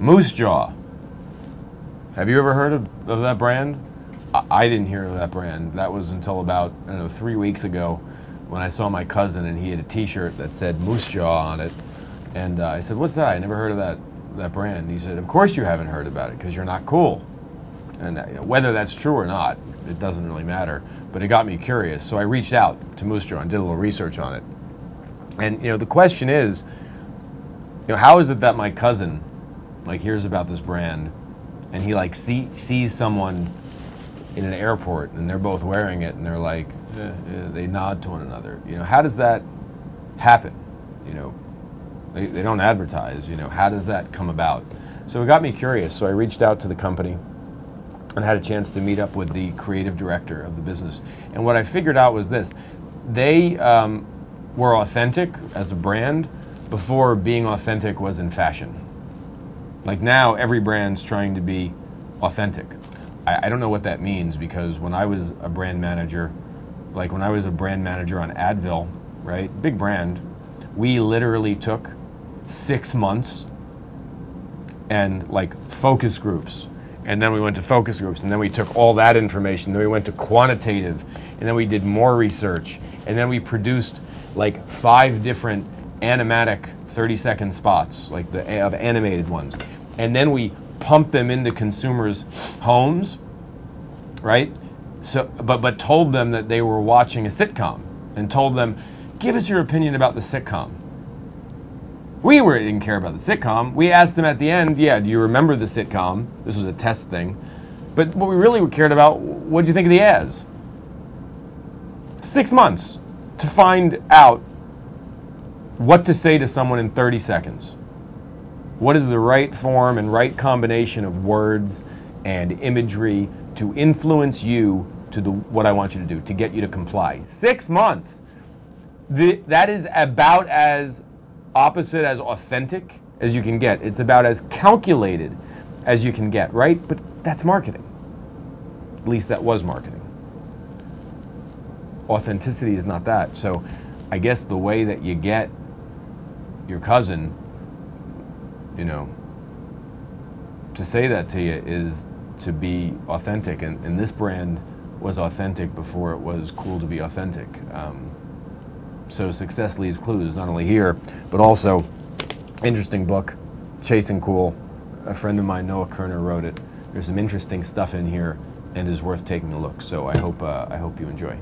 Moose Jaw. Have you ever heard of that brand? I didn't hear of that brand. That was until about, I don't know, 3 weeks ago when I saw my cousin and he had a t-shirt that said Moose Jaw on it. And I said, what's that? I never heard of that brand. He said, of course you haven't heard about it because you're not cool. And whether that's true or not, it doesn't really matter. But it got me curious. So I reached out to Moose Jaw and did a little research on it. And the question is, how is it that my cousin hears about this brand and he sees someone in an airport and they're both wearing it and they're like, they nod to one another. How does that happen? They don't advertise. How does that come about? So it got me curious. So I reached out to the company and had a chance to meet up with the creative director of the business. And what I figured out was this: they were authentic as a brand before being authentic was in fashion. Like now, every brand's trying to be authentic. I don't know what that means, because when I was a brand manager, when I was a brand manager on Advil, right, big brand, we literally took 6 months and focus groups. And then we went to focus groups, and then we took all that information, then we went to quantitative, and then we did more research, and then we produced 5 different animatic 30-second spots, of animated ones. And then we pumped them into consumers' homes, right? So, but told them that they were watching a sitcom, and told them, give us your opinion about the sitcom. We didn't care about the sitcom. We asked them at the end, yeah, do you remember the sitcom? This was a test thing. But what we really cared about, what did you think of the ads? 6 months to find out what to say to someone in 30 seconds. What is the right form and right combination of words and imagery to influence you to what I want you to do, to get you to comply? 6 months. That is about as opposite as authentic as you can get. It's about as calculated as you can get, right? But that's marketing. At least that was marketing. Authenticity is not that. So I guess the way that you get your cousin, to say that to you is to be authentic. And this brand was authentic before it was cool to be authentic. So Success Leaves Clues, not only here, but also interesting book, Chasing Cool. A friend of mine, Noah Kerner, wrote it. There's some interesting stuff in here and is worth taking a look. So I hope you enjoy.